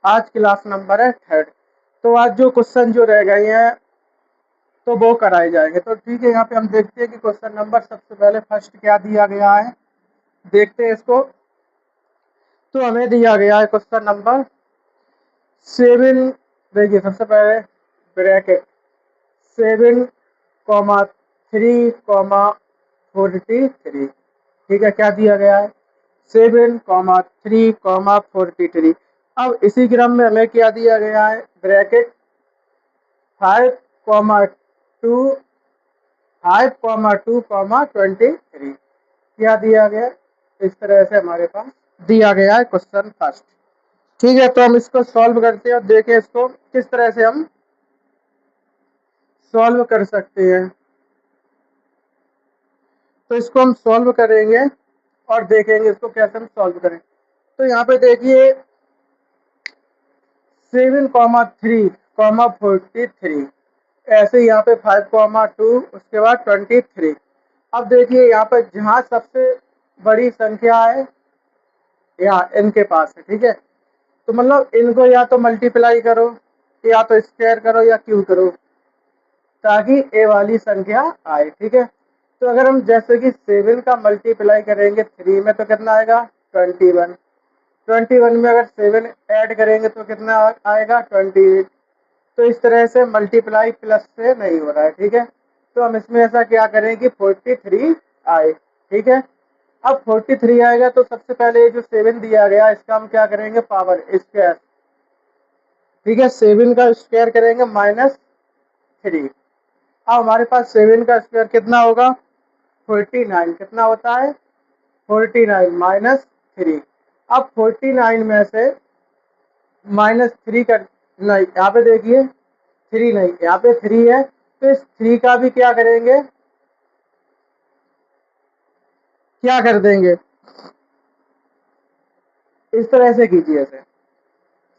आज class number है 3rd। तो आज जो क्वेश्चन जो रह गए हैं तो वो कराए जाएंगे। तो ठीक है, यहाँ पे हम देखते हैं कि क्वेश्चन नंबर सबसे पहले फर्स्ट क्या दिया गया है, देखते हैं इसको। तो हमें दिया गया है क्वेश्चन नंबर 7। देखिए सबसे पहले ब्रैकेट 7,3,43। ठीक है, क्या दिया गया है 7,3,43। अब इसी क्रम में हमें क्या दिया गया है, ब्रैकेट 5,2 5,2,23 क्या दिया गया। इस तरह से हमारे पास दिया गया है क्वेश्चन फर्स्ट। ठीक है, तो हम इसको सॉल्व करते हैं और देखें इसको किस तरह से हम सॉल्व कर सकते हैं। तो इसको हम सॉल्व करेंगे और देखेंगे इसको कैसे हम सॉल्व करें। तो यहाँ पे देखिए 7,3,43, ऐसे यहाँ पे 5,2 उसके बाद 23। अब देखिए यहाँ पर जहाँ सबसे बड़ी संख्या है यहाँ इनके पास है। ठीक है, तो मतलब इनको या तो मल्टीप्लाई करो या तो स्क्वायर करो या क्यूब करो ताकि ए वाली संख्या आए। ठीक है, तो अगर हम जैसे कि 7 का मल्टीप्लाई करेंगे 3 में तो कितना आएगा 21। 21 में अगर 7 ऐड करेंगे तो कितना आएगा 28। तो इस तरह से मल्टीप्लाई प्लस से नहीं हो रहा है। ठीक है, तो हम इसमें ऐसा क्या करें कि 43 आए। ठीक है, अब 43 आएगा तो सबसे पहले ये जो 7 दिया गया इसका हम क्या करेंगे पावर स्क्वायर। ठीक है, 7 का स्क्वायर करेंगे -3। अब हमारे पास 7 का स्क्वायर कितना होगा 49। कितना होता है 49 -3। अब 49 में से -3 कर, नहीं यहाँ पे देखिए 3 नहीं, यहाँ पे 3 है तो इस 3 का भी क्या करेंगे, क्या कर देंगे, इस तरह से कीजिए इसे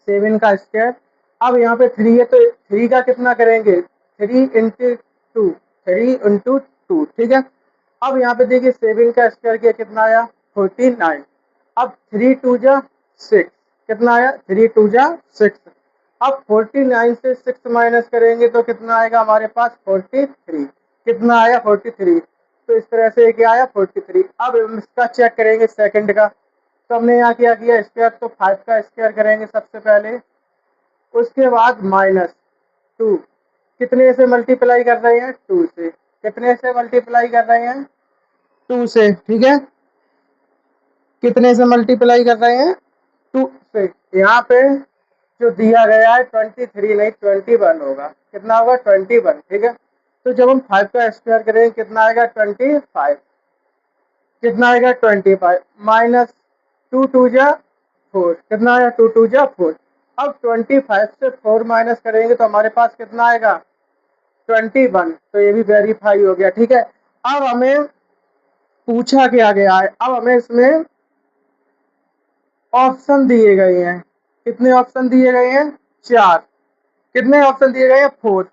7 का स्क्वायर। अब यहाँ पे 3 है तो 3 का कितना करेंगे 3 × 2, 3 × 2। ठीक है, अब यहाँ पे देखिए 7 का स्क्वायर किया कितना आया 49। अब 3 2 जा 6, कितना आया 3 2 जा 6। अब 49 से 6 माइनस करेंगे तो कितना आएगा हमारे पास 43। कितना आया 43। तो इस तरह से क्या आया 43। अब हम इसका चेक करेंगे सेकंड का। तो हमने यहाँ क्या किया स्क्वायर, तो 5 का स्क्वायर करेंगे सबसे पहले, उसके बाद -2 कितने से मल्टीप्लाई कर रहे हैं 2 से। कितने से मल्टीप्लाई कर रहे हैं 2 से। ठीक है, कितने से मल्टीप्लाई कर रहे हैं 2 से। यहाँ पे जो दिया गया है 23 नहीं 21 होगा। कितना होगा 21। ठीक है, तो जब हम 5 का स्क्वायर करेंगे कितना आएगा 25। कितना आएगा 25 -2 2 जा 4। कितना आया 2 2 जा 4। अब 25 से 4 माइनस करेंगे तो हमारे पास कितना आएगा 21। तो ये भी वेरीफाई हो गया। ठीक है, अब हमें पूछा क्या गया है, अब हमें इसमें ऑप्शन दिए गए हैं। कितने ऑप्शन दिए गए हैं 4। कितने ऑप्शन दिए गए हैं 4।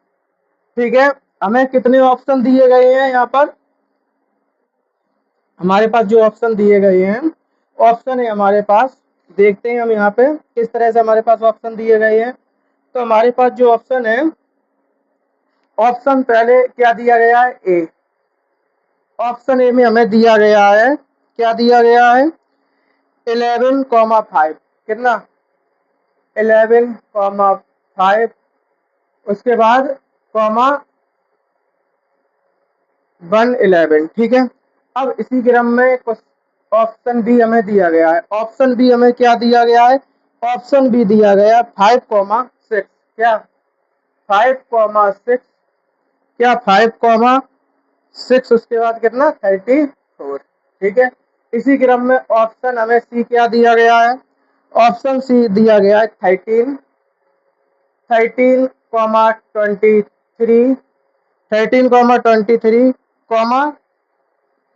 ठीक है, हमें कितने ऑप्शन दिए गए हैं, यहाँ पर हमारे पास जो ऑप्शन दिए गए हैं ऑप्शन है हमारे पास, देखते हैं हम यहाँ पे किस तरह से हमारे पास ऑप्शन दिए गए हैं। तो हमारे पास जो ऑप्शन है, ऑप्शन पहले क्या दिया गया है ए। ऑप्शन ए में हमें दिया गया है, क्या दिया गया है 11,5। कितना 11,5। उसके बाद कॉमा 111। ठीक है, अब इसी क्रम में कुछ ऑप्शन बी हमें दिया गया है। ऑप्शन बी हमें क्या दिया गया है, ऑप्शन बी दिया गया 5,6। क्या 5,6, क्या 5,6 उसके बाद कितना 34। ठीक है, इसी क्रम में ऑप्शन हमें सी क्या दिया गया है, ऑप्शन सी दिया गया है 13, 13,23, 13,23,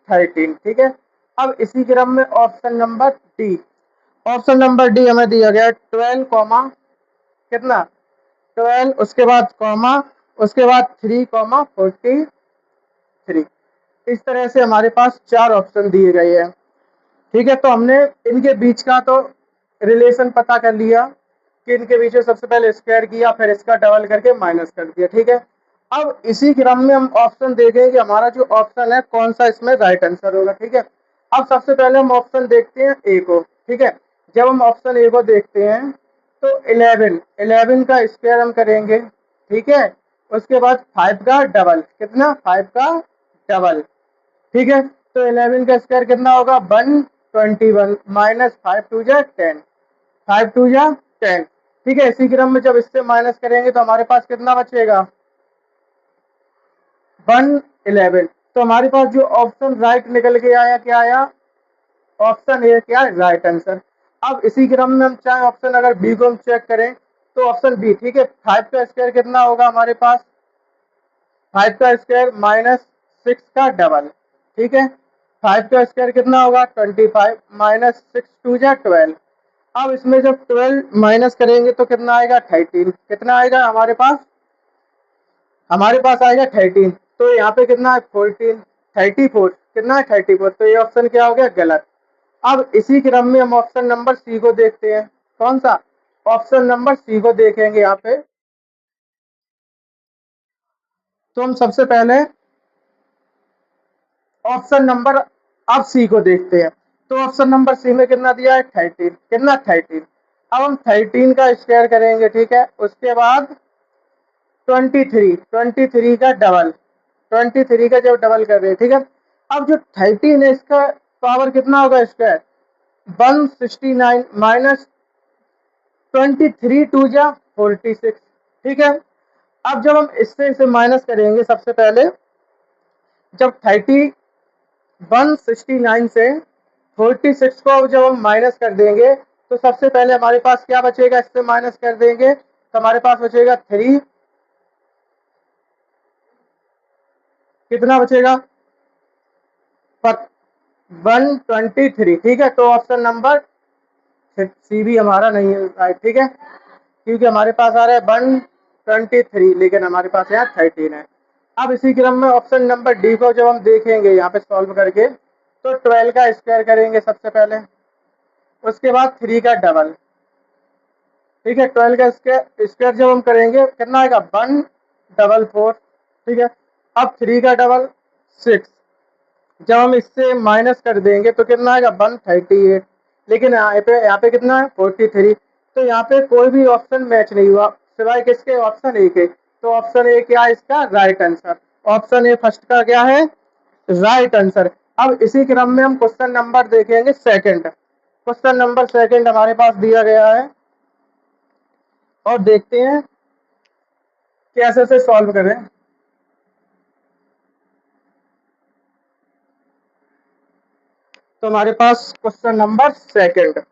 13। ठीक है, अब इसी क्रम में option number D, option number D हमें दिया गया 12, कितना 12, उसके बाद कॉमा, उसके बाद 3,43। इस तरह से हमारे पास 4 ऑप्शन दिए गए हैं। ठीक है, तो हमने इनके बीच का तो रिलेशन पता कर लिया किन के बीच में सबसे पहले स्क्वायर किया, फिर इसका डबल करके माइनस कर दिया, ठीक है। अब इसी क्रम में हम ऑप्शन देखेंगे कि हमारा जो ऑप्शन है कौन सा इसमें राइट आंसर होगा, ठीक है। अब सबसे पहले हम ऑप्शन देखते हैं ए को, ठीक है। जब हम ऑप्शन ए को देखते हैं तो 11 का स्क्वायर हम करेंगे, ठीक है। उसके बाद 5 का डबल, कितना, 5 का डबल, ठीक है। तो 11 का स्क्वायर कितना होगा, 121 माइनस 5 टू जा 10, 5 टू जा 10, ठीक है। इसी क्रम में जब इससे माइनस करेंगे तो हमारे पास कितना बचेगा, 111। तो हमारे पास जो ऑप्शन राइट निकल के आया, क्या आया, ऑप्शन ए क्या है, राइट आंसर। अब इसी क्रम में हम चाहे ऑप्शन अगर बी को हम चेक करें तो ऑप्शन बी, ठीक है। 5 का स्क्वायर कितना होगा हमारे पास, 5 का स्क्वायर माइनस 6 का डबल, ठीक है। 5 का स्क्वायर कितना होगा, 25 माइनस 6 टू जा 12। अब इसमें जब 12 माइनस करेंगे तो कितना आएगा, 13, कितना आएगा हमारे पास आएगा 13। तो यहाँ पे कितना है, 14, 34, कितना है 34। तो ये ऑप्शन क्या हो गया, गलत। अब इसी क्रम में हम ऑप्शन नंबर सी को देखते हैं, कौन सा, ऑप्शन नंबर सी को देखेंगे यहाँ पे। तो हम सबसे पहले ऑप्शन नंबर अब सी को देखते हैं। तो ऑप्शन नंबर सी में कितना दिया है, 13, कितना 13। अब हम 13 का स्क्वायर करेंगे, ठीक है। उसके बाद 23 का डबल, 23 का जब डबल कर रहे हैं, ठीक है। अब जो 13 है इसका पावर कितना होगा स्क्वायर, 169 माइनस 23 टू जा 46, ठीक है। अब जब हम इससे इसे माइनस करेंगे, सबसे पहले जब 169 से 46 को जब हम माइनस कर देंगे तो सबसे पहले हमारे पास क्या बचेगा, इससे माइनस कर देंगे तो हमारे पास बचेगा 3, कितना बचेगा, 123, ठीक है। तो ऑप्शन नंबर सी भी हमारा नहीं है, ठीक है, क्योंकि हमारे पास आ रहा है 123 लेकिन हमारे पास यहाँ 13 है। अब इसी क्रम में ऑप्शन नंबर डी को जब हम देखेंगे यहाँ पे सॉल्व करके तो 12 का स्क्वायर करेंगे सबसे पहले, उसके बाद 3 का डबल, ठीक है। 12 का स्क्वायर जब हम करेंगे कितना आएगा, 144, ठीक है। अब 3 का डबल 6, जब हम इससे माइनस कर देंगे तो कितना आएगा, 138, लेकिन यहाँ पे कितना है, 43। तो यहाँ पे कोई भी ऑप्शन मैच नहीं हुआ सिवाय किसके, ऑप्शन ए के। तो ऑप्शन ए क्या है इसका right answer, option A first का क्या है, राइट आंसर। अब इसी क्रम में हम क्वेश्चन नंबर देखेंगे सेकंड। क्वेश्चन नंबर सेकंड हमारे पास दिया गया है और देखते हैं कैसे से सॉल्व करें। तो हमारे पास question number second,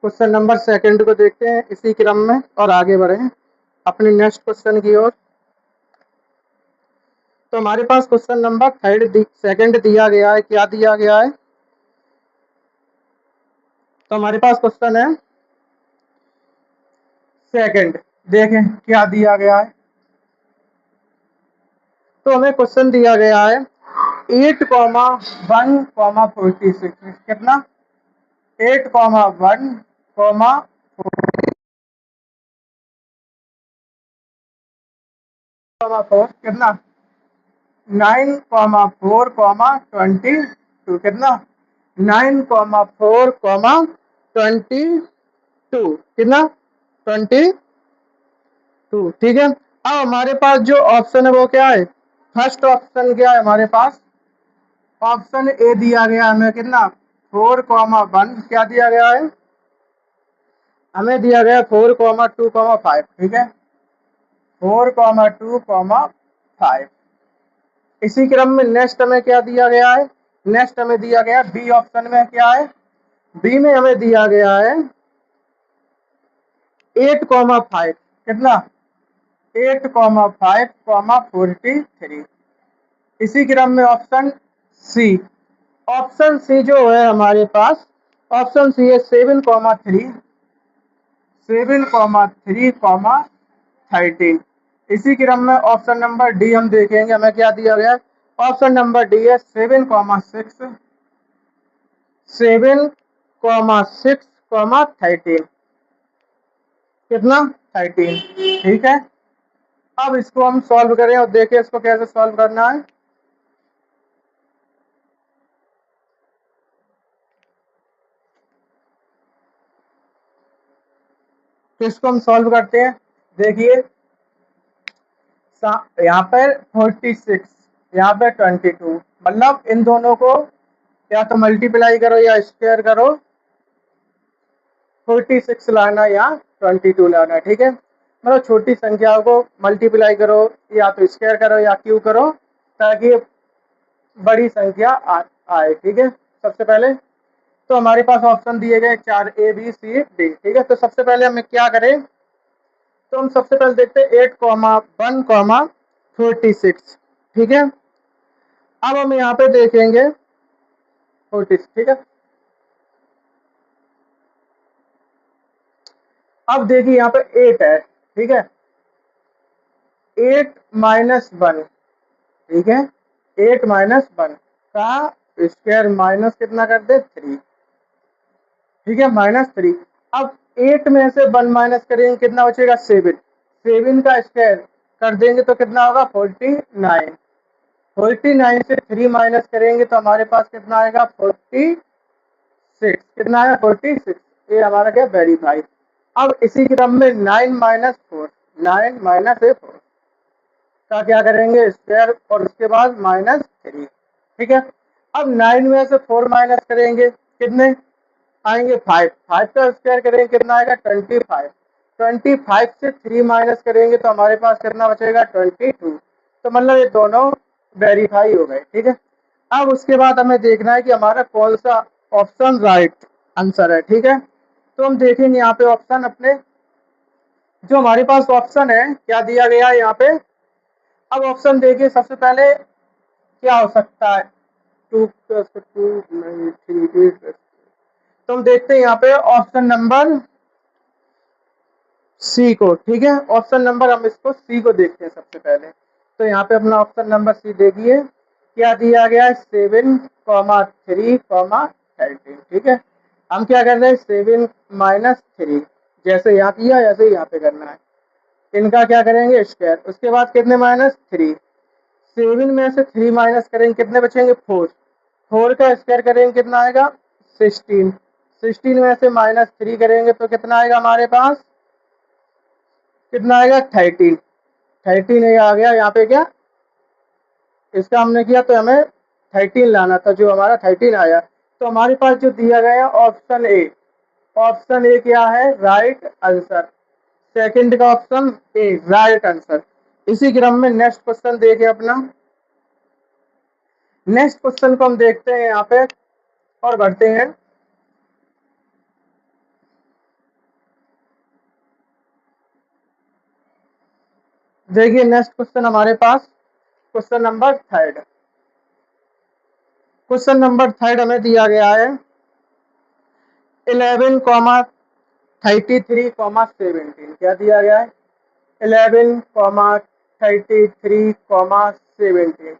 question number second को देखते हैं इसी क्रम में और आगे बढ़े अपने नेक्स्ट क्वेश्चन की ओर। तो हमारे पास क्वेश्चन नंबर सेकंड दिया गया है, क्या दिया गया है, तो हमारे पास क्वेश्चन है सेकंड, देखें क्या दिया गया है। तो हमें क्वेश्चन दिया गया है 8,1,46, कितना, 8,1,4 कितना, 9,4,22, कितना, 9,4,22, कितना, 22, ठीक है। अब हमारे पास जो ऑप्शन है वो क्या है, फर्स्ट ऑप्शन क्या है हमारे पास, ऑप्शन ए दिया गया हमें कितना, 4,1, क्या दिया गया है, हमें दिया गया 4,2,5, ठीक है, 4,2,5। इसी क्रम में नेक्स्ट हमें क्या दिया गया है, नेक्स्ट हमें दिया गया बी ऑप्शन में क्या है, बी में हमें दिया गया है 8,5, कितना 8,5,43। इसी क्रम में ऑप्शन सी, ऑप्शन सी जो है हमारे पास, ऑप्शन सी है 7,3, 7,3,13। इसी क्रम में ऑप्शन नंबर डी हम देखेंगे, हमें क्या दिया गया है। ऑप्शन नंबर डी है 7,6, 7,6,13, कितना 13। ठीक है, अब इसको हम सॉल्व करें और देखें इसको कैसे सॉल्व करना है। तो इसको हम सॉल्व करते हैं। देखिए यहाँ पर 46, यहाँ पर 22, मतलब इन दोनों को या तो मल्टीप्लाई करो या स्क्वायर करो, 46 लाना या 22 लाना। ठीक है, मतलब छोटी संख्याओं को मल्टीप्लाई करो या तो स्क्वायर करो या क्यू करो, ताकि बड़ी संख्या आए। ठीक है, सबसे पहले तो हमारे पास ऑप्शन दिए गए 4 ए बी सी डी। ठीक है, तो सबसे पहले हमें क्या करें, तो हम सबसे पहले देखते हैं 8,1,46। ठीक है, अब हम यहाँ पे देखेंगे 46। ठीक है, अब देखिए यहाँ पे 8 है। ठीक है, 8 माइनस 1, ठीक है, 8 माइनस 1 का स्क्वायर माइनस कितना कर दे 3। ठीक है, -3। अब 8 में से 1 माइनस करेंगे कितना बचेगा 7, 7 का स्क्वायर कर देंगे तो कितना होगा 49, 49 से 3 माइनस करेंगे तो हमारे पास कितना आएगा 46, कितना आया 46। ये हमारा क्या वेरीफाई। अब इसी क्रम में 9 माइनस 4, 9 माइनस 4 का क्या करेंगे स्क्वायर और उसके बाद -3। ठीक है, अब 9 में से 4 माइनस करेंगे कितने आएंगे 5, 5 का स्क्वायर करेंगे कितना आएगा 25, 25 से 3 माइनस करेंगे तो हमारे पास कितना बचेगा 22। तो मतलब ये दोनों वेरीफाई हो गए। ठीक है, अब उसके बाद हमें देखना है कि हमारा कौन सा ऑप्शन राइट आंसर है। ठीक है, तो हम देखेंगे यहाँ पे ऑप्शन अपने, जो हमारे पास ऑप्शन है क्या दिया गया है यहाँ पे। अब ऑप्शन देखिए, सबसे पहले क्या हो सकता है 2 + 2 3। तो हम देखते हैं यहाँ पे ऑप्शन नंबर सी को। ठीक है, ऑप्शन नंबर हम इसको सी को देखते हैं सबसे पहले। तो यहाँ पे अपना ऑप्शन नंबर सी देखिए क्या दिया गया है 7,3,13। ठीक है, हम क्या कर रहे हैं 7 माइनस 3, जैसे यहाँ किया ऐसे ही यहाँ पे करना है। इनका क्या करेंगे स्क्वायर, उसके बाद कितने -3, 7 में से 3 माइनस करेंगे कितने बचेंगे 4, 4 का स्क्वायर करेंगे कितना आएगा 16, 16 में से -3 करेंगे तो कितना आएगा हमारे पास, कितना आएगा 13, 13 ये आ गया। यहाँ पे क्या इसका हमने किया तो हमें 13 लाना था, जो हमारा 13 आया। तो हमारे पास जो दिया गया ऑप्शन ए, ऑप्शन ए क्या है राइट आंसर, सेकंड का ऑप्शन ए राइट आंसर। इसी क्रम में नेक्स्ट क्वेश्चन देखें अपना। नेक्स्ट क्वेश्चन को हम देखते हैं यहाँ पे और बढ़ते हैं। देखिए नेक्स्ट क्वेश्चन हमारे पास question number third, question number third हमें दिया गया है 11,33,17। क्या दिया गया है 11,33,17।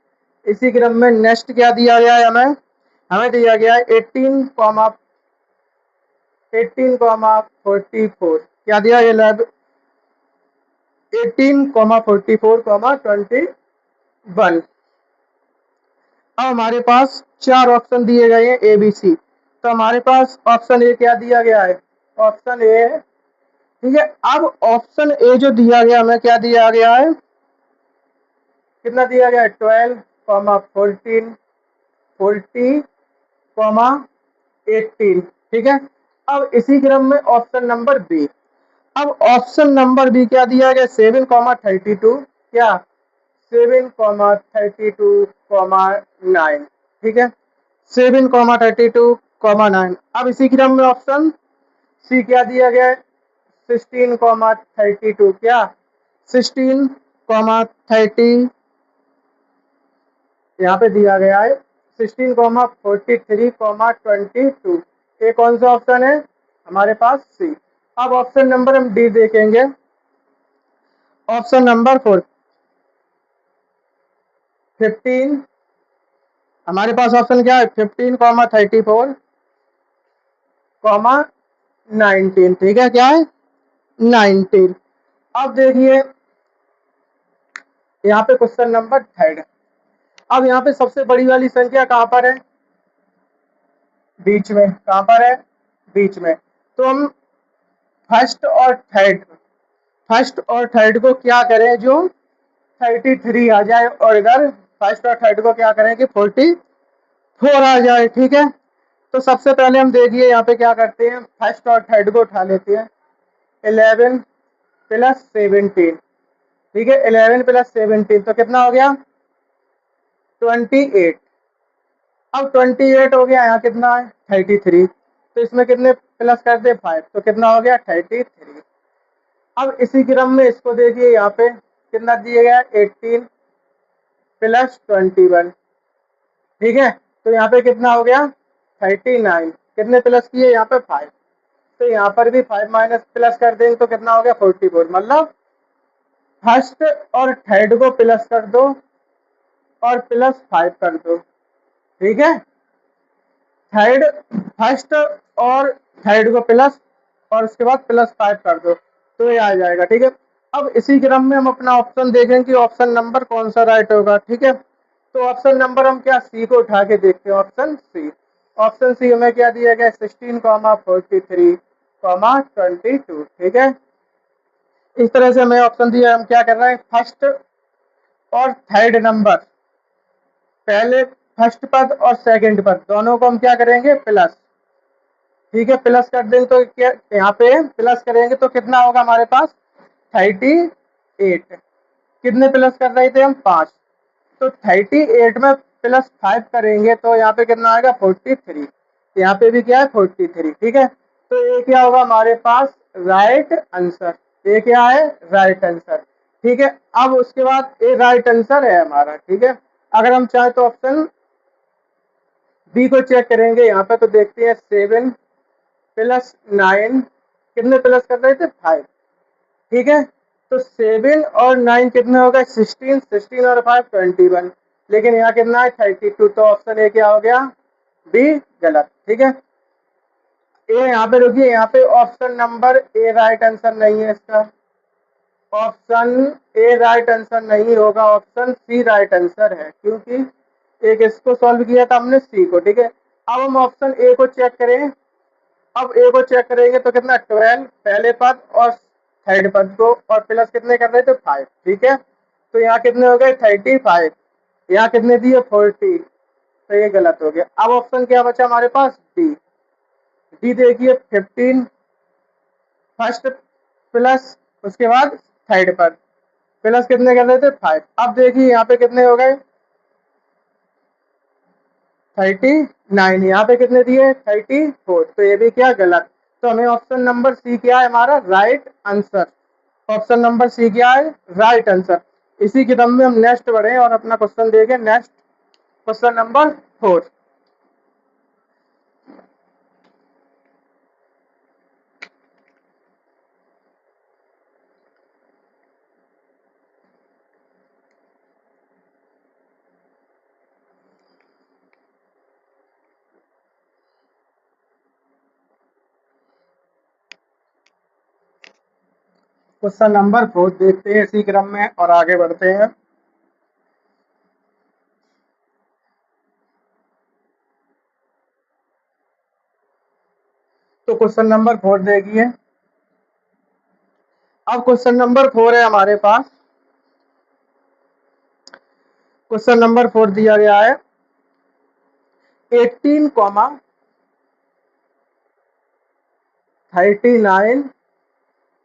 इसी क्रम में नेक्स्ट क्या दिया गया है हमें, हमें दिया गया है 18,44। क्या दिया है 18,44,21। अब हमारे पास 4 ऑप्शन दिए गए हैं ए बी सी। तो हमारे पास ऑप्शन ए क्या दिया गया है, ऑप्शन ए है। ठीक है, अब ऑप्शन ए जो दिया गया हमें क्या दिया गया है, कितना दिया गया है 12,14, 40,18। ठीक है, अब इसी क्रम में ऑप्शन नंबर बी, अब ऑप्शन नंबर बी क्या दिया गया 7,32, क्या 7,32,9। ठीक है, 7,32, कॉमा 9। अब इसी क्रम में ऑप्शन सी क्या दिया गया है, 16,32 क्या 16,30 यहाँ पे दिया गया है 16,43,22। ये कौन सा ऑप्शन है हमारे पास सी। अब ऑप्शन नंबर हम डी देखेंगे। ऑप्शन नंबर 4 15 हमारे पास ऑप्शन क्या है 15,34,19 ठीक है क्या है 19। अब देखिए यहाँ पे क्वेश्चन नंबर 3। अब यहाँ पे सबसे बड़ी वाली संख्या कहाँ पर है, बीच में। कहाँ पर है, बीच में। तो हम फर्स्ट और थर्ड को क्या करें, जो 33 आ जाए, और इधर फर्स्ट और थर्ड को क्या करें कि 44 आ जाए। ठीक है, तो सबसे पहले हम देखिए यहाँ पे क्या करते हैं, फर्स्ट और थर्ड को उठा लेते हैं। 11 + 17 ठीक है, 11 + 17 तो कितना हो गया 28। अब 28 हो गया, यहाँ कितना है 33, तो इसमें कितने प्लस कर दे 5, तो कितना हो गया 33। अब इसी क्रम में इसको देखिए, यहाँ पे कितना दिया गया 18 + 21 ठीक है, तो यहाँ पे कितना हो गया 39। कितने प्लस किए यहाँ पे 5, तो यहाँ पर भी 5 माइनस प्लस कर देंगे तो कितना हो गया 44। मतलब फर्स्ट और थर्ड को प्लस कर दो और +5 कर दो। ठीक है, फर्स्ट और थर्ड को प्लस और उसके बाद +5 कर दो तो ये आ जाएगा। ठीक है, अब इसी क्रम में हम अपना ऑप्शन देखें कि ऑप्शन नंबर कौन सा राइट होगा। ठीक है, तो ऑप्शन नंबर हम क्या सी को उठा के देखते हैं। ऑप्शन सी, ऑप्शन सी हमें क्या दिया गया 16,43,22 ठीक है, इस तरह से हमें ऑप्शन दिया। हम क्या कर रहे हैं, फर्स्ट और थर्ड नंबर, पहले फर्स्ट पद और सेकंड पद दोनों को हम क्या करेंगे प्लस। ठीक है, प्लस कर देंगे तो क्या, यहाँ पे प्लस करेंगे तो कितना होगा हमारे पास 38। कितने प्लस कर रहे थे हम 5, तो 38 में +5 करेंगे तो यहाँ पे कितना आएगा 43। यहाँ पे भी क्या है 43। ठीक है, तो ये क्या होगा हमारे पास राइट आंसर। ये क्या है राइट आंसर। ठीक है, अब उसके बाद ये राइट आंसर है हमारा। ठीक है, अगर हम चाहे तो ऑप्शन बी को चेक करेंगे यहाँ पे, तो देखते हैं 7 + 9 कितने प्लस कर रहे थे 5। ठीक है, तो 7 और 9 कितने हो गए 16, 16 और 5 21, लेकिन यहाँ कितना है 32, तो ऑप्शन ए क्या हो गया बी गलत। ठीक है, ए यहाँ पे रुकिए, यहाँ पे option number A right answer नहीं है इसका। ऑप्शन ए राइट आंसर नहीं होगा, ऑप्शन सी राइट आंसर है, क्योंकि एक इसको सॉल्व किया था हमने सी को। ठीक है, अब हम ऑप्शन ए को चेक करें। अब ए को चेक करेंगे तो कितना 12 पहले पद और थर्ड पद को, और प्लस कितने कर रहे थे 5। ठीक है, तो यहाँ कितने हो गए 35, यहाँ कितने दिए 40, तो ये गलत हो गया। अब ऑप्शन क्या बचा हमारे पास डी। डी देखिए 15 फर्स्ट प्लस उसके बाद थर्ड पद प्लस कितने कर रहे थे 5। अब देखिए यहाँ पे कितने हो गए 39, यहाँ पे कितने दिए 34, तो ये भी क्या गलत। तो हमें ऑप्शन नंबर सी क्या है हमारा right answer. Option number C क्या है राइट आंसर। इसी क्रम में हम नेक्स्ट बढ़े और अपना क्वेश्चन देखें। Next question number 4। Question number 4 देखते हैं इसी क्रम में और आगे बढ़ते हैं। तो क्वेश्चन नंबर 4 देखिए। अब क्वेश्चन नंबर 4 है हमारे पास। क्वेश्चन नंबर 4 दिया गया है 18,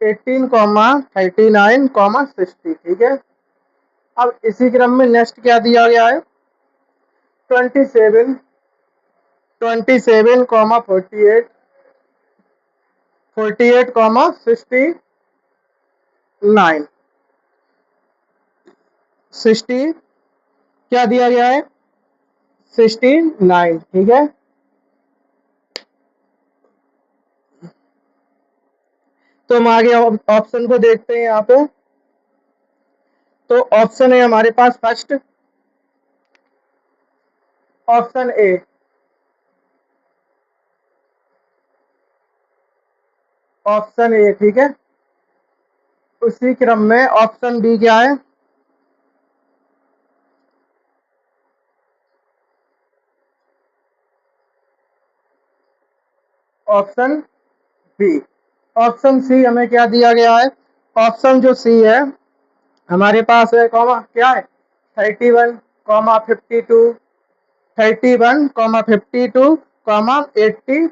39 18, 60। ठीक है, अब इसी क्रम में नेक्स्ट क्या दिया गया है 27 27 कॉमा 48, 48 कॉमा 69, 60 क्या दिया गया है 69, ठीक है। तो हम आगे ऑप्शन को देखते हैं यहाँ पे। तो ऑप्शन है हमारे पास first, option A, option A, ठीक है। उसी क्रम में ऑप्शन बी क्या है, ऑप्शन बी। ऑप्शन सी हमें क्या दिया गया है, ऑप्शन जो सी है हमारे पास है कॉमा क्या है 31 कॉमा 52, 31 कॉमा 52 कॉमा 84।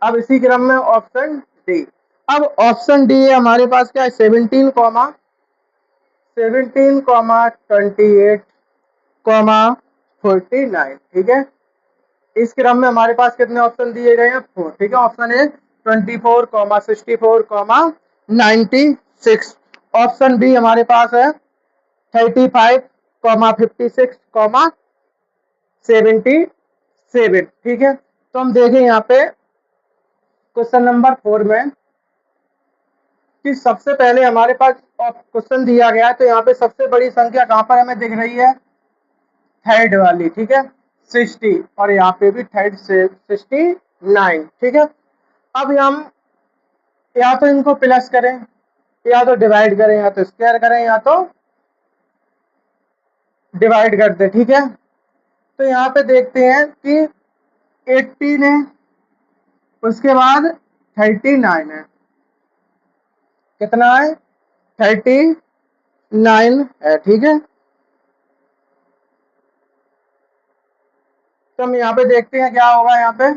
अब इसी क्रम में ऑप्शन डी। अब ऑप्शन डी है हमारे पास क्या है 17 कॉमा 28 कॉमा 49, ठीक है। इस क्रम में हमारे पास कितने ऑप्शन दिए गए हैं 4, ठीक है। Option A 24 comma 64 comma 96। Option B हमारे पास है 35 कॉमा 56 कॉमा 77, ठीक है। तो हम देखें यहाँ पे क्वेश्चन नंबर 4 में कि सबसे पहले हमारे पास क्वेश्चन दिया गया है। तो यहाँ पे सबसे बड़ी संख्या कहाँ पर हमें दिख रही है, थर्ड वाली, ठीक है 60, और यहाँ पे भी थर्ड से 69, ठीक है। अब हम या तो इनको प्लस करें, या तो डिवाइड करें, या तो स्क्वायर करें, या तो डिवाइड कर दे, ठीक है। तो यहाँ पे देखते हैं कि 18 है, उसके बाद 39 है, कितना है 39 है, ठीक है। तो हम यहाँ पे देखते हैं क्या होगा यहाँ पे,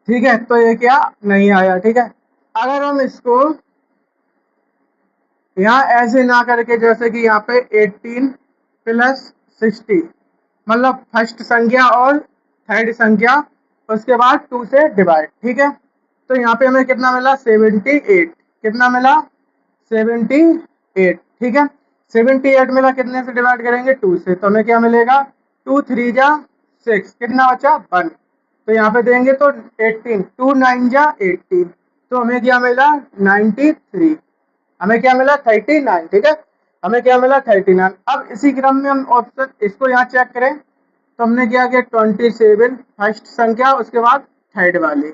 ठीक है। तो ये क्या नहीं आया, ठीक है। अगर हम इसको यहाँ ऐसे ना करके, जैसे कि यहाँ पे 18 प्लस 60, मतलब फर्स्ट संख्या और थर्ड संख्या, उसके बाद 2 से डिवाइड, ठीक है। तो यहाँ पे हमें कितना मिला 78, कितना मिला 78, ठीक है। 78 मिला, कितने से डिवाइड करेंगे 2 से, तो हमें क्या मिलेगा 2 3 जा 6, कितना बचा 1। तो यहाँ पे देंगे तो 18, 2 9 जा 18, तो हमें क्या मिला 93, हमें क्या मिला 39, ठीक है। हमें क्या मिला 39। अब इसी क्रम में हम ऑप्शन इसको यहाँ चेक करें, तो हमने क्या किया 27 फर्स्ट संख्या, उसके बाद थर्ड वाली,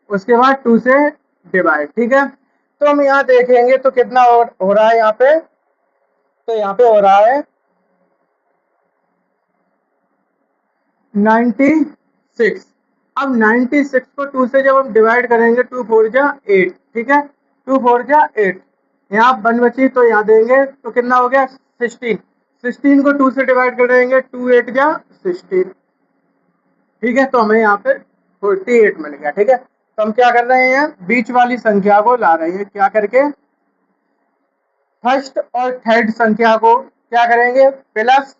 उसके बाद 2 से डिवाइड, ठीक है। तो हम यहाँ देखेंगे तो कितना हो रहा है यहाँ पे, तो यहाँ पे हो रहा है 96। अब 96 को 2 से जब हम डिवाइड करेंगे 2 4 जा 8, ठीक है 2 4 जा 8, यहाँ 1 बची, तो यहाँ देंगे तो कितना हो गया 16, 16 को 2 से डिवाइड करेंगे 2 8 जा 16, ठीक है। तो हमें यहाँ पे 48 मिल गया, ठीक है। तो हम क्या कर रहे हैं, बीच वाली संख्या को ला रहे हैं, क्या करके फर्स्ट और थर्ड संख्या को क्या करेंगे प्लस,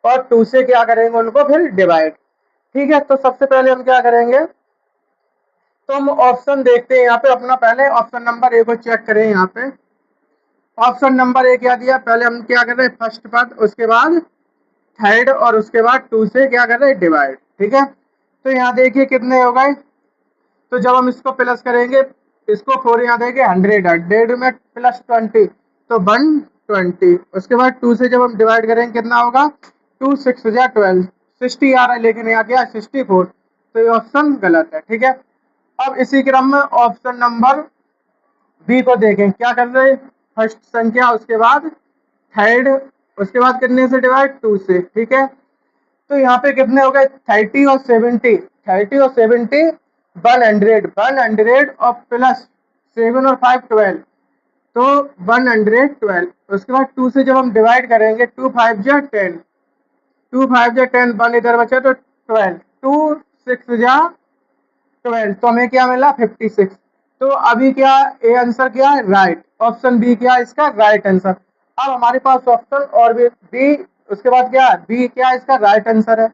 और 2 से क्या करेंगे उनको फिर डिवाइड, ठीक है। तो सबसे पहले हम क्या करेंगे, तो हम ऑप्शन देखते हैं यहाँ पे अपना, पहले ऑप्शन नंबर ए को चेक करें। यहाँ पे ऑप्शन नंबर ए क्या दिया, पहले हम क्या कर रहे हैं फर्स्ट पद, उसके बाद थर्ड, और उसके बाद 2 से क्या कर रहे हैं डिवाइड, ठीक है। तो यहाँ देखिए कितने हो गए, तो जब हम इसको प्लस करेंगे, इसको 4 यहाँ देंगे 100, 100 में प्लस 20, तो 120, उसके बाद 2 से जब हम डिवाइड करेंगे कितना होगा 2 6 या 12, 60 आ रहा है, लेकिन यहाँ क्या 64, तो ये ऑप्शन गलत है, ठीक है। अब इसी क्रम में ऑप्शन नंबर बी को देखें, क्या कर रहे हैं फर्स्ट संख्या, उसके बाद थर्ड, उसके बाद कितने से डिवाइड 2 से, ठीक है। तो यहाँ पे कितने हो गए 30 और 70, 30 और 70 100, 100 और प्लस 7 और 5 12, तो 112, उसके बाद 2 से जब हम डिवाइड करेंगे 2 5 जा 10, 2 5 जा 10, 1 इधर बचा तो 12, 2 6 जा 12, तो हमें क्या मिला 56। तो अभी क्या ए आंसर क्या है राइट, ऑप्शन बी क्या है इसका राइट आंसर। अब हमारे पास ऑप्शन और भी बी, उसके बाद क्या है, बी क्या है, इसका राइट आंसर है।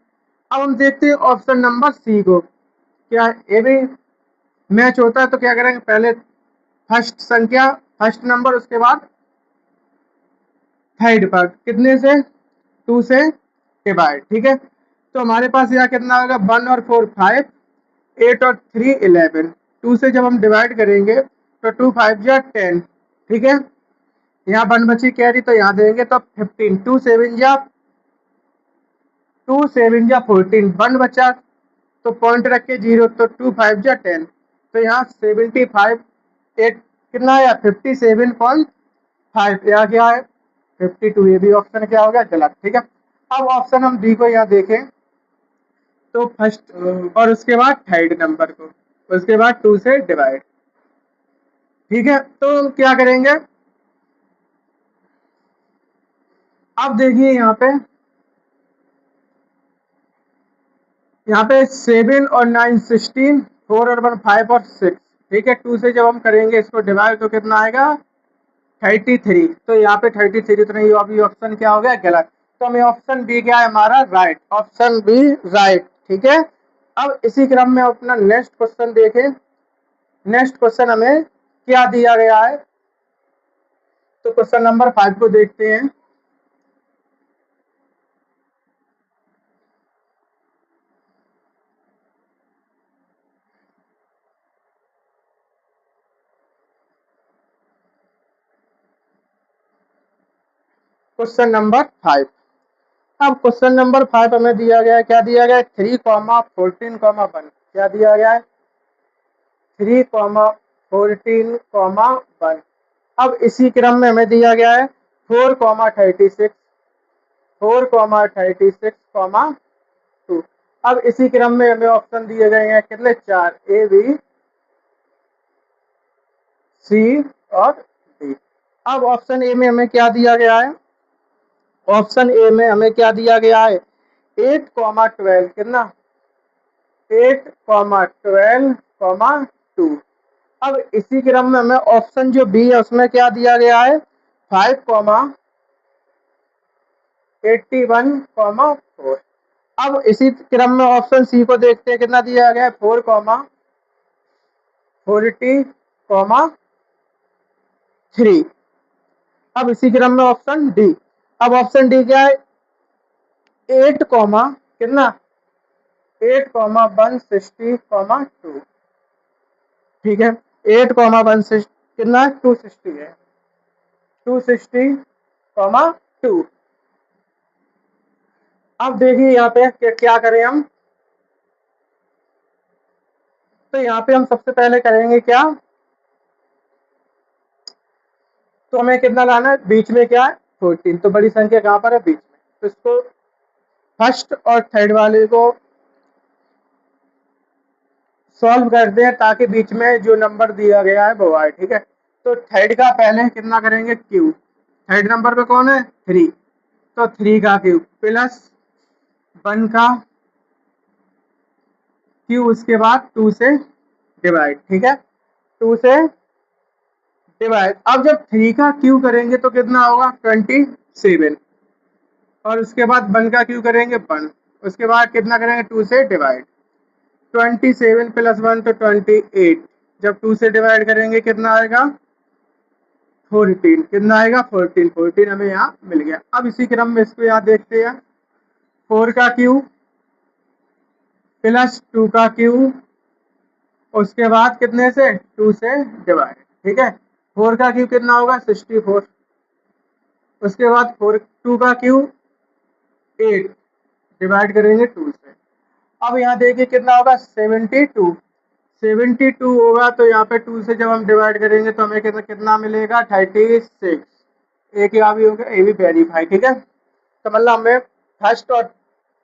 अब हम देखते हैं ऑप्शन नंबर सी को, क्या ये भी मैच होता है, तो क्या करेंगे, पहले फर्स्ट संख्या, फर्स्ट नंबर, उसके बाद थर्ड पर कितने से, 2 से डिवाइड, ठीक है। तो हमारे पास यहाँ कितना होगा, 1 और 4 5, 8 और 3 11, 2 से जब हम डिवाइड करेंगे तो 2 5 जा 10, ठीक है। यहाँ 1 बची कैरी, तो यहाँ देंगे तो 15, 2 7 जा 14, 1 बचा तो पॉइंट रख के 0, तो 2 5 जा 10, तो यहाँ 75, 8 कितना आया, 57.5, यहाँ क्या है 52, ये भी ऑप्शन क्या हो गया, गलत, ठीक है। अब ऑप्शन हम डी को यहाँ देखें तो फर्स्ट और उसके बाद थर्ड नंबर को, उसके बाद 2 से डिवाइड, ठीक है। तो हम क्या करेंगे, अब देखिए यहाँ पे 7 और 9 16, 4 और 1 5 और 6, ठीक है। 2 से जब हम करेंगे इसको डिवाइड तो कितना आएगा, 33, तो यहाँ पे 33, तो नहीं, अभी ऑप्शन क्या हो गया, गलत। तो हमें ऑप्शन बी क्या है हमारा, राइट, ऑप्शन बी राइट, ठीक है। अब इसी क्रम में अपना नेक्स्ट क्वेश्चन देखें। नेक्स्ट क्वेश्चन हमें क्या दिया गया है, तो क्वेश्चन नंबर 5 को देखते हैं। क्वेश्चन नंबर 5, अब क्वेश्चन नंबर 5 हमें दिया गया है, क्या दिया गया है, 3 14 1, क्या दिया गया है, 3 14 1। अब इसी क्रम में हमें दिया गया है 4 36, 4 36 2। अब इसी क्रम में हमें ऑप्शन दिए गए हैं कितने, 4, ए बी सी और डी। अब ऑप्शन ए में हमें क्या दिया गया है, ऑप्शन ए में हमें क्या दिया गया है, 8 12 कितना, 8 12 2। अब इसी क्रम में हमें ऑप्शन जो बी है उसमें क्या दिया गया है, 5 81 4। अब इसी क्रम में ऑप्शन सी को देखते हैं, कितना दिया गया है, 4 40 3। अब इसी क्रम में ऑप्शन डी, अब ऑप्शन डी क्या है, 8 कितना, 8 160 2, ठीक है। 8 160 कितना, 260 है, 260 2। अब देखिए यहाँ पे क्या करें हम, तो यहाँ पे हम सबसे पहले करेंगे क्या, तो हमें कितना लाना है, बीच में क्या है 14, तो बड़ी संख्या कहाँ पर है, बीच में, तो इसको फर्स्ट और थर्ड वाले को सॉल्व करते हैं ताकि बीच में जो नंबर दिया गया है वो आए, ठीक है। तो थर्ड का पहले कितना करेंगे, क्यू, थर्ड नंबर पे कौन है, 3, तो 3 का क्यू प्लस 1 का क्यू, उसके बाद 2 से डिवाइड, ठीक है, 2 से डिवाइड। अब जब 3 का क्यू करेंगे तो कितना होगा, 27, और उसके बाद 1 का क्यू करेंगे 1, उसके बाद कितना करेंगे, 2 से डिवाइड, 27 प्लस 1 तो 28, जब 2 से डिवाइड करेंगे कितना आएगा, 14, कितना आएगा 14, 14 हमें यहाँ मिल गया। अब इसी क्रम में इसको यहाँ देखते हैं, 4 का क्यू प्लस 2 का क्यू, उसके बाद कितने से, 2 से डिवाइड, ठीक है। 4 का क्यू कितना होगा, 64, उसके बाद 2 का क्यू 8, डिवाइड करेंगे 2 से। अब यहाँ देखिए कितना होगा, 72, 72 होगा, तो यहाँ पे 2 से जब हम डिवाइड करेंगे तो हमें कितना मिलेगा, 36। एक यहाँ भी हो गया, ये भी वेरीफाई, ठीक है। तो मतलब हमें फर्स्ट और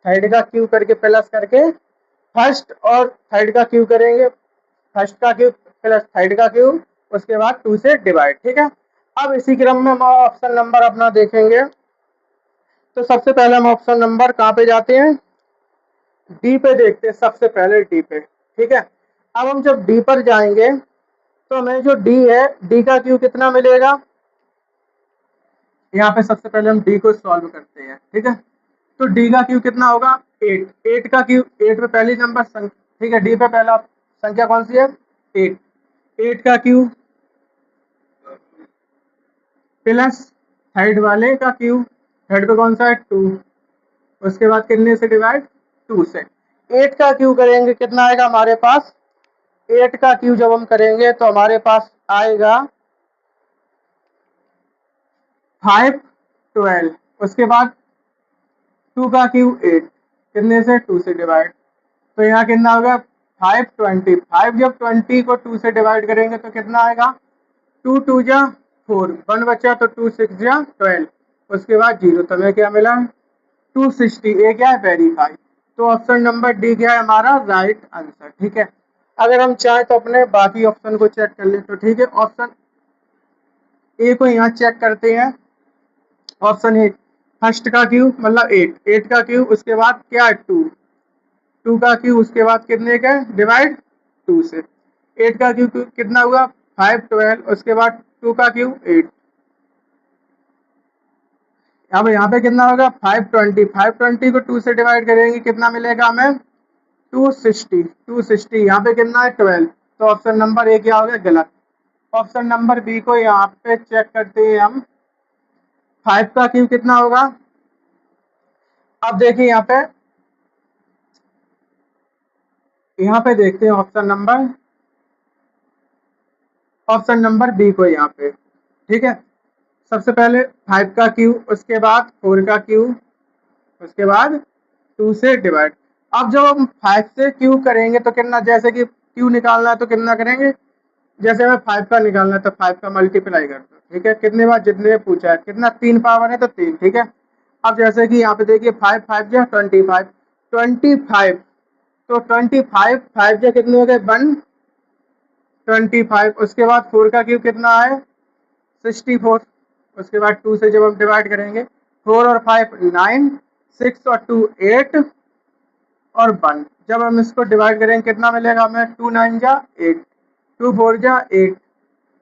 थर्ड का क्यू करके प्लस करके, फर्स्ट और थर्ड का क्यू करेंगे, फर्स्ट का क्यू प्लस थर्ड का क्यू, उसके बाद 2 से डिवाइड, ठीक है। अब इसी क्रम में हम ऑप्शन नंबर अपना देखेंगे, तो सबसे पहले हम ऑप्शन नंबर कहाँ पे जाते हैं, डी पे देखते हैं, सबसे पहले डी पे, ठीक है। अब हम जब डी पर जाएंगे तो हमें जो डी है, डी का क्यू कितना मिलेगा, यहाँ पे सबसे पहले हम डी को सॉल्व करते हैं, ठीक है। तो डी का क्यू कितना होगा 8, 8 का क्यू, 8 पे पहली नंबर संख्या, ठीक है, डी पे पहला संख्या कौन सी है 8, 8 का क्यू प्लस थर्ड वाले का क्यू, थर्ड पे कौन सा है 2, उसके बाद कितने से डिवाइड 2 से। 8 का क्यू करेंगे कितना आएगा हमारे पास, 8 का क्यू जब हम करेंगे तो हमारे पास आएगा 5 12, उसके बाद 2 का क्यू 8, कितने से 2 से डिवाइड, तो यहाँ कितना होगा 5 20, 5 जब 20 को 2 से डिवाइड करेंगे तो कितना आएगा 2 2 जा 4, 1 बचा तो 2 6 जा 12, उसके बाद 0, तो हमें क्या मिला 260, ए क्या है वेरीफाई। तो ऑप्शन नंबर डी क्या है हमारा राइट आंसर, ठीक है। अगर हम चाहें तो अपने बाकी ऑप्शन को चेक कर ले तो ठीक है। ऑप्शन ए को यहाँ चेक करते हैं, ऑप्शन ए फर्स्ट का क्यू मतलब 8, 8 का क्यू उसके बाद क्या है 2, 2 का क्यू उसके बाद कितने का डिवाइड 2 से, 8 का क्यू कितना हुआ 5 12, उसके बाद 2 का क्यू 8, अब यहाँ पे कितना होगा 520, 520 को 2 से डिवाइड करेंगे कितना मिलेगा हमें 260, 260 यहाँ पे कितना है 12, तो ऑप्शन नंबर ए क्या हो गया गलत। ऑप्शन नंबर बी को यहाँ पे चेक करते हैं हम, 5 का क्यू कितना होगा, अब देखिए यहाँ पे देखते हैं ऑप्शन नंबर बी को यहाँ पे, ठीक है। सबसे पहले 5 का क्यू, उसके बाद 4 का क्यू, उसके बाद 2 से डिवाइड। अब जब हम 5 से क्यू करेंगे तो कितना, जैसे कि क्यू निकालना है तो कितना करेंगे, जैसे हमें 5 का निकालना है तो 5 का मल्टीप्लाई कर दो, ठीक है, कितने बार जितने पूछा है, कितना 3 पावर है तो 3, ठीक है। अब जैसे कि यहाँ पे देखिए 5 5 जा 25, 25, तो 25 5 जा कितने हो गए 125, उसके बाद 4 का क्यू कितना है 64, उसके बाद 2 से जब हम डिवाइड करेंगे 4 और 5 9, 6 और 2 8 और 1, जब हम इसको डिवाइड करेंगे कितना मिलेगा हमें 2 9 जा 8, 2 4 जा 8,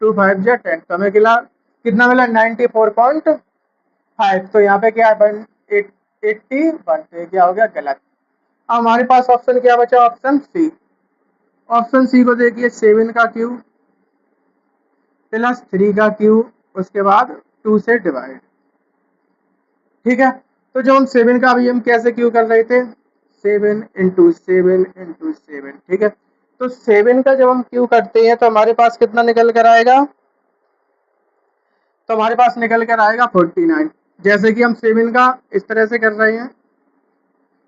2 5 जा 10, तो हमें कितना मिला 94.5, तो यहाँ पे क्या है 81, तो ये क्या हो गया गलत। अब हमारे पास ऑप्शन क्या बचा ऑप्शन सी, ऑप्शन सी को देखिए 7 का क्यू प्लस 3 का क्यू, उसके बाद 2 से डिवाइड, ठीक है। तो जब हम 7 का अभी हम कैसे क्यू कर रहे थे 7 इंटू 7 इंटू 7, ठीक है। तो 7 का जब हम क्यू करते हैं तो हमारे पास कितना निकल कर आएगा, तो हमारे पास निकल कर आएगा 49, जैसे कि हम 7 का इस तरह से कर रहे हैं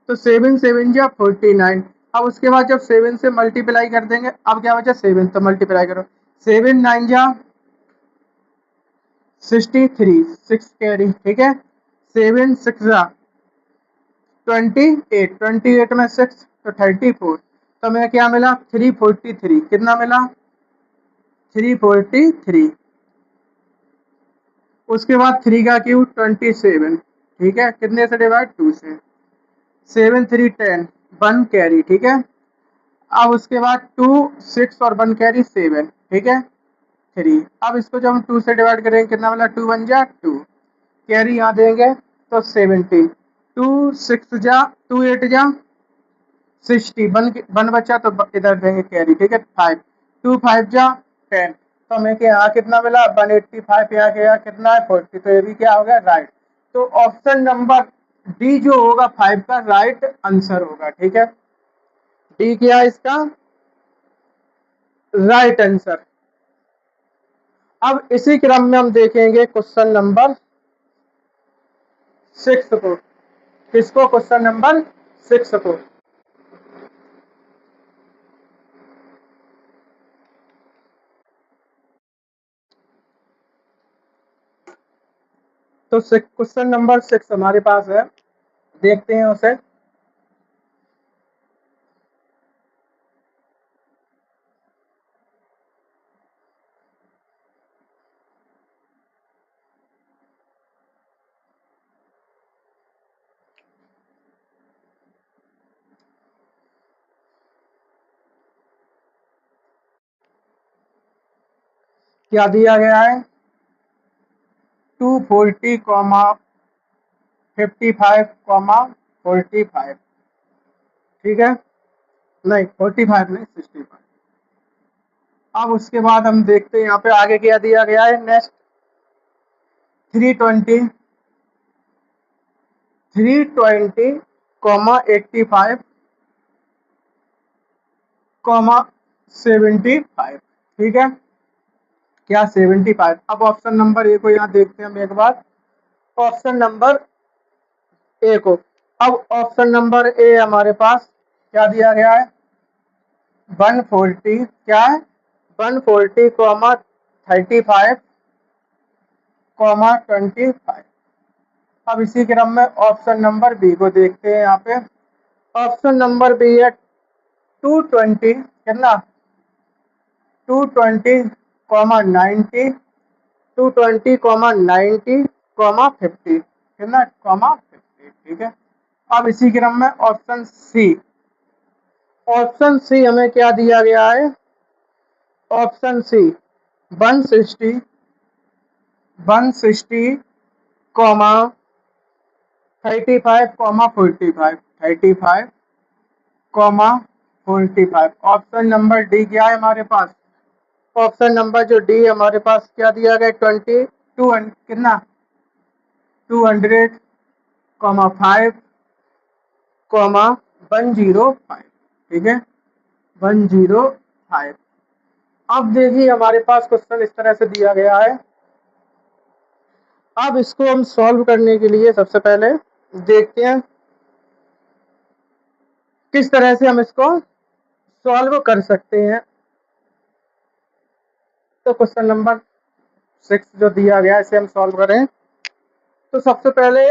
तो 7 7 जा 49, अब उसके बाद जब 7 से मल्टीप्लाई कर देंगे, अब क्या बचा 7, तो मल्टीप्लाई करो 7 9 जा 63, 6 कैरी, ठीक है, 7 6 जा 28, 28 में 6 तो 34, तो हमें क्या मिला 343, कितना मिला 343, उसके बाद 3 का क्यू 27, ठीक है, कितने से डिवाइड 2 से, 7 3 10, 1 कैरी, ठीक है। अब उसके बाद 2 6 और 1 कैरी 7, ठीक है 3, अब इसको जब हम 2 से डिवाइड करेंगे कितना मिला 2 1 जा 2, कैरी यहाँ देंगे तो 17, 2 6 जा 2 8 जा 60, 1 बचा तो इधर देंगे कैरी, ठीक है 5, 2 5 जा 10, तो हमें यहाँ कितना मिला 185, यहाँ के यहाँ कितना है 40, तो ये भी क्या हो गया राइट। तो ऑप्शन नंबर डी जो होगा 5 का राइट आंसर होगा, ठीक है, डी क्या है इसका राइट आंसर। अब इसी क्रम में हम देखेंगे क्वेश्चन नंबर 6 को, किसको क्वेश्चन नंबर 6 को, तो क्वेश्चन नंबर 6 हमारे पास है, देखते हैं उसे। क्या दिया गया है 240 कॉमा 55 कॉमा 45, ठीक है, नहीं 45 नहीं 65। अब उसके बाद हम देखते हैं यहाँ पे आगे क्या दिया गया है। नेक्स्ट 320 कॉमा 85 कॉमा 75, ठीक है, क्या 75। अब ऑप्शन नंबर ए को यहाँ देखते हैं हम एक बार, ऑप्शन नंबर ए को। अब ऑप्शन नंबर ए हमारे पास क्या दिया गया है, 140, क्या है 140 कॉमा 35 कॉमा 25। अब इसी क्रम में ऑप्शन नंबर बी को देखते हैं यहाँ पे। ऑप्शन नंबर बी है 220, कितना 220 कॉमा 90 220 कॉमा 90 कॉमा 50, कितना कॉमा 50, ठीक है। अब इसी क्रम में ऑप्शन सी, ऑप्शन सी हमें क्या दिया गया है, option C 160 comma 35 comma 45 35 comma 45। Option number D क्या है हमारे पास, ऑप्शन नंबर जो डी हमारे पास क्या दिया गया 22 कितना 200 कॉमा 5 कॉमा 105, ठीक है 105। अब देखिए हमारे पास क्वेश्चन इस तरह से दिया गया है। अब इसको हम सॉल्व करने के लिए सबसे पहले देखते हैं किस तरह से हम इसको सॉल्व कर सकते हैं। तो क्वेश्चन नंबर 6 जो दिया गया है इसे हम सॉल्व करें। तो सबसे पहले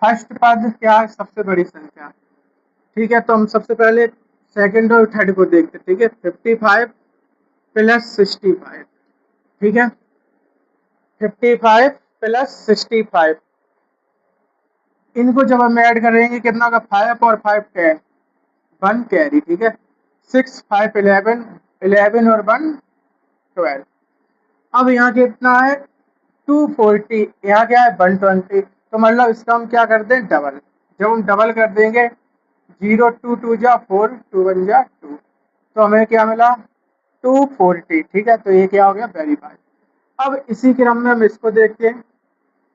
फर्स्ट पद क्या है, सबसे बड़ी संख्या, ठीक है। तो हम सबसे पहले सेकंड और थर्ड को देखते, ठीक है 55 प्लस 65, ठीक है 55 प्लस 65, इनको जब हम ऐड करेंगे कितना होगा 5 और 5 10, 1 कैरी, ठीक है 6 5 11 11 और 1 12। अब यहाँ कितना है 240, यहाँ क्या है 120, तो मतलब इसका हम क्या करते हैं डबल। जब हम डबल कर देंगे 0 2 2 जा 4 2 1 जा 2, तो हमें क्या मिला 240, ठीक है। तो ये क्या हो गया वेरीफाई। अब इसी क्रम में हम इसको देखते हैं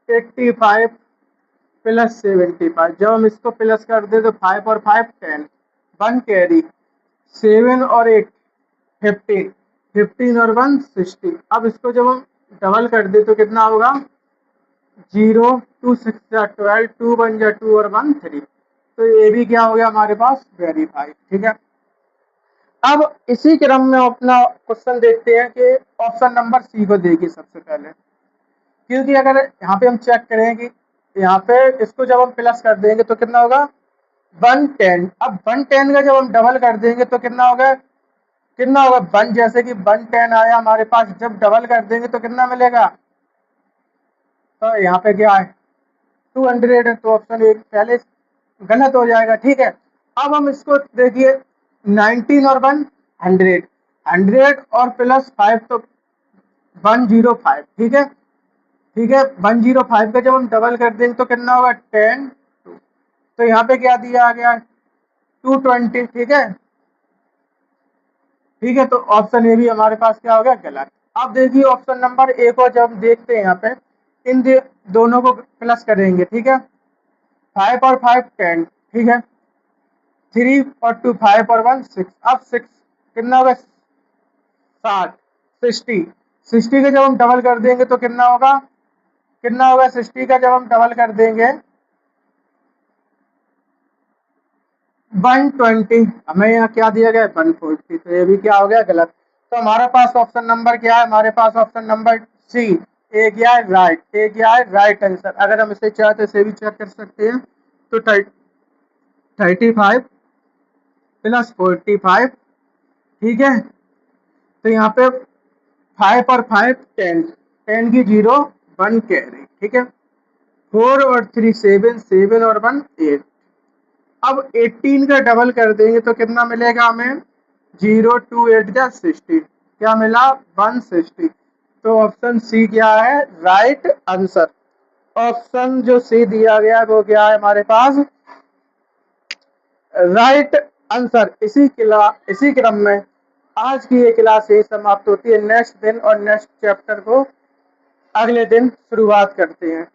85 प्लस 75, जब हम इसको प्लस कर दे तो 5 और 5 10, 1 कैरी 7 और 8 15 15 और 1 60। अब इसको जब हम डबल कर दे तो कितना होगा 0 2 6 जा 12 2 1 जा 2 और 1 3, तो ये भी क्या हो गया हमारे पास वेरीफाई, ठीक है। अब इसी क्रम में अपना क्वेश्चन देखते हैं कि ऑप्शन नंबर सी को देखिए सबसे पहले, क्योंकि अगर यहाँ पे हम चेक करें कि यहाँ पे इसको जब हम प्लस कर देंगे तो कितना होगा 110। अब 110 का जब हम डबल कर देंगे तो कितना होगा 1, जैसे कि 110 आया हमारे पास, जब डबल कर देंगे तो कितना मिलेगा, तो यहाँ पे क्या है 200 है, तो ऑप्शन एक पहले गलत हो जाएगा, ठीक है। अब हम इसको देखिए 19 और 1 100, 100 और प्लस 5 तो 105, ठीक है ठीक है 105 का जब हम डबल कर देंगे तो कितना होगा 10 2, तो यहाँ पे क्या दिया गया 220, ठीक है। तो ऑप्शन ए भी हमारे पास क्या हो गया गलत। अब देखिए ऑप्शन नंबर ए को जब हम देखते हैं यहाँ पे इन दोनों को प्लस करेंगे, ठीक है 5 और 5 10, ठीक है 3 और 2 5 और 1 6। अब 6 कितना होगा 60, 60 का जब हम डबल कर देंगे तो कितना होगा 60 का जब हम डबल कर देंगे 120, हमें यहाँ क्या दिया गया 140, तो ये भी क्या हो गया गलत। तो हमारे पास ऑप्शन नंबर क्या है, हमारे पास ऑप्शन नंबर सी ए क्या है राइट, ए क्या है राइट आंसर। अगर हम इसे चाहे तो इसे भी चेक कर सकते हैं। तो 35 प्लस 45, ठीक है। तो यहाँ पे 5 और 5 10, 10 की 0 1 कैरी, ठीक है 4 और 3 7 7 और 1 8। अब 18 का डबल कर देंगे तो कितना मिलेगा हमें 0 2 8 जा 60, क्या मिला 160। तो ऑप्शन सी क्या है, राइट आंसर। ऑप्शन जो सी दिया गया है वो क्या है हमारे पास, राइट आंसर। इसी क्रम में आज की ये क्लास यही समाप्त होती है। नेक्स्ट दिन और नेक्स्ट चैप्टर को अगले दिन शुरुआत करते हैं।